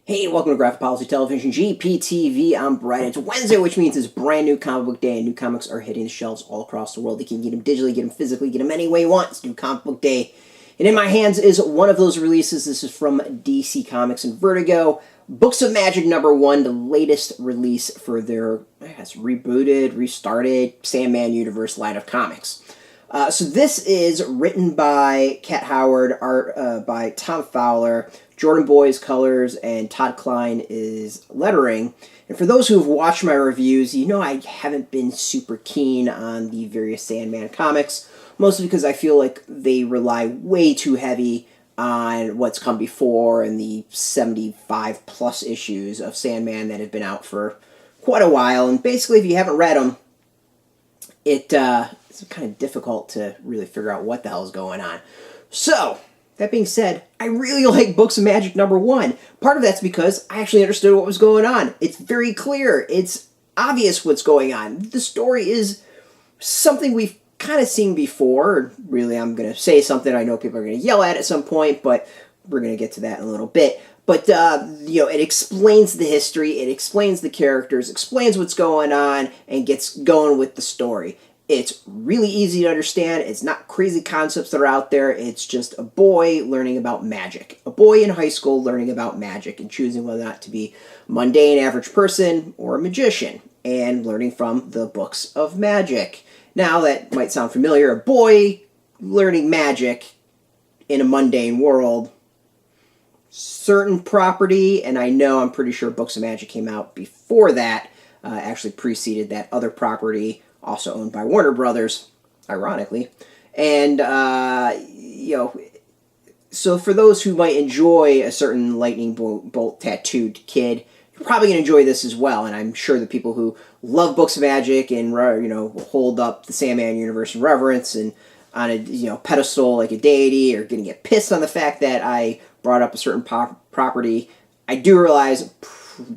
Hey, welcome to Graphic Policy Television, GPTV. I'm Brett. It's Wednesday, which means it's brand new comic book day, and new comics are hitting the shelves all across the world. You can get them digitally, get them physically, get them any way you want. It's new comic book day. And in my hands is one of those releases. This is from DC Comics and Vertigo. Books of Magic #1, the latest release for their, I guess, rebooted, restarted Sandman Universe line of comics. So this is written by Cat Howard, art by Tom Fowler, Jordan Boy's colors, and Todd Klein is lettering. And for those who have watched my reviews, you know I haven't been super keen on the various Sandman comics, mostly because I feel like they rely way too heavy on what's come before and the 75 plus issues of Sandman that have been out for quite a while. And basically, if you haven't read them, it's kind of difficult to really figure out what the hell is going on. So, that being said, I really like Books of Magic #1. Part of that's because I actually understood what was going on. It's very clear. It's obvious what's going on. The story is something we've kind of seen before. Really, I'm going to say something I know people are going to yell at some point, but we're going to get to that in a little bit. But, it explains the history, it explains the characters, explains what's going on, and gets going with the story. It's really easy to understand. It's not crazy concepts that are out there. It's just a boy learning about magic. A boy in high school learning about magic and choosing whether or not to be a mundane average person or a magician and learning from the books of magic. Now, that might sound familiar. A boy learning magic in a mundane world. Certain property, and I'm pretty sure Books of Magic came out before that, actually preceded that other property, also owned by Warner Brothers, ironically. And, so for those who might enjoy a certain lightning bolt tattooed kid, you're probably going to enjoy this as well. And I'm sure the people who love Books of Magic and, hold up the Sandman Universe in reverence and on a, pedestal like a deity, are going to get pissed on the fact that I brought up a certain property. I do realize,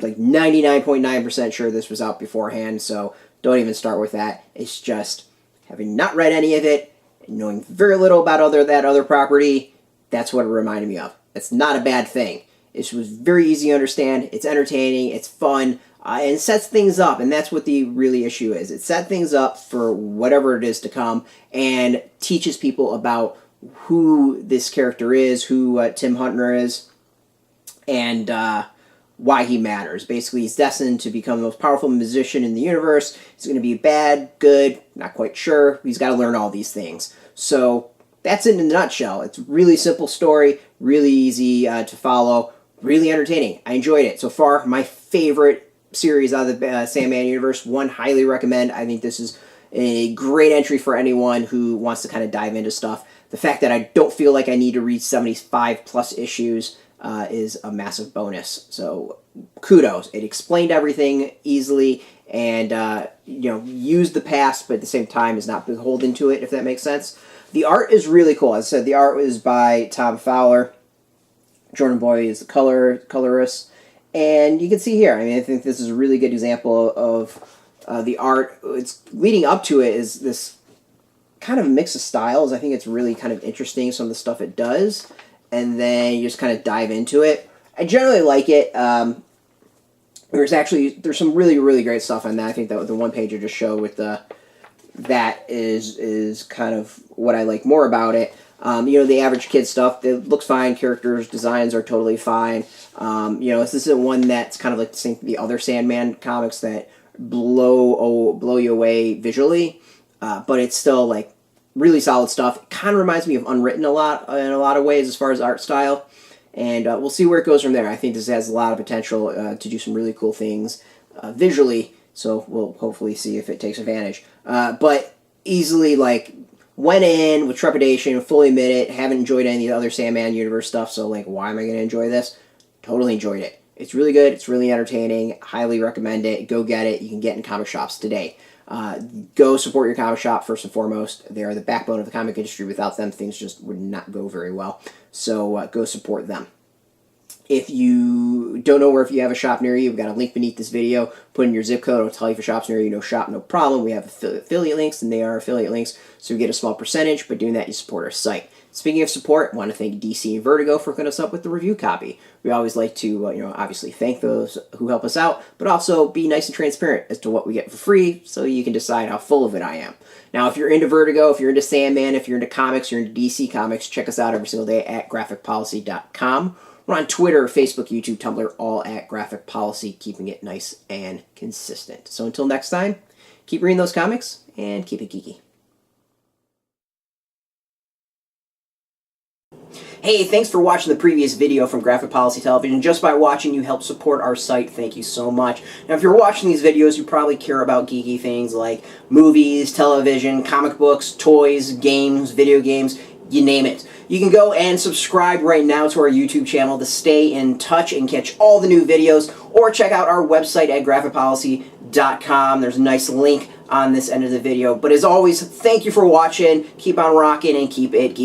like 99.9% sure this was out beforehand, so don't even start with that. It's just, having not read any of it, and knowing very little about that other property, that's what it reminded me of. It's not a bad thing. It was very easy to understand, it's entertaining, it's fun, and it sets things up, and that's what the really issue is. It sets things up for whatever it is to come, and teaches people about who this character is, who Tim Huntner is, and why he matters. Basically, he's destined to become the most powerful musician in the universe. He's going to be bad, good, not quite sure. He's got to learn all these things. So that's it in a nutshell. It's a really simple story, really easy to follow, really entertaining. I enjoyed it. So far, my favorite series out of the Sandman Universe. One, highly recommend. I think this is a great entry for anyone who wants to kind of dive into stuff. The fact that I don't feel like I need to read 75 plus issues is a massive bonus. So kudos. It explained everything easily and, used the past, but at the same time is not beholden to it, if that makes sense. The art is really cool. As I said, the art was by Tom Fowler. Jordan Boy is the colorist. And you can see here, I think this is a really good example of the art. It's leading up to it is this kind of mix of styles. I think it's really kind of interesting, some of the stuff it does. And then you just kind of dive into it. I generally like it. There's some really, really great stuff on that. I think that the one page I just showed with that is kind of what I like more about it. The average kid stuff, it looks fine. Characters, designs are totally fine. This isn't one that's kind of like the other Sandman comics that blow you away visually. But it's still like really solid stuff. It kind of reminds me of Unwritten in a lot of ways as far as art style. And we'll see where it goes from there. I think this has a lot of potential to do some really cool things visually. So we'll hopefully see if it takes advantage. But easily, went in with trepidation, fully admit it, haven't enjoyed any of the other Sandman Universe stuff, so, why am I going to enjoy this? Totally enjoyed it. It's really good. It's really entertaining. Highly recommend it. Go get it. You can get in comic shops today. Go support your comic shop first and foremost. They are the backbone of the comic industry. Without them, things just would not go very well. So go support them. If you don't know if you have a shop near you, we've got a link beneath this video. Put in your zip code. It'll tell you if a shop's near you. No shop, no problem. We have affiliate links, and they are affiliate links, so you get a small percentage. By doing that, you support our site. Speaking of support, I want to thank DC and Vertigo for hooking us up with the review copy. We always like to, obviously thank those who help us out, but also be nice and transparent as to what we get for free so you can decide how full of it I am. Now, if you're into Vertigo, if you're into Sandman, if you're into comics, you're into DC Comics, check us out every single day at graphicpolicy.com. We're on Twitter, Facebook, YouTube, Tumblr, all at Graphic Policy, keeping it nice and consistent. So until next time, keep reading those comics and keep it geeky. Hey, thanks for watching the previous video from Graphic Policy Television. Just by watching, you help support our site. Thank you so much. Now, if you're watching these videos, you probably care about geeky things like movies, television, comic books, toys, games, video games, you name it. You can go and subscribe right now to our YouTube channel to stay in touch and catch all the new videos, or check out our website at graphicpolicy.com. There's a nice link on this end of the video. But as always, thank you for watching. Keep on rocking and keep it geeky.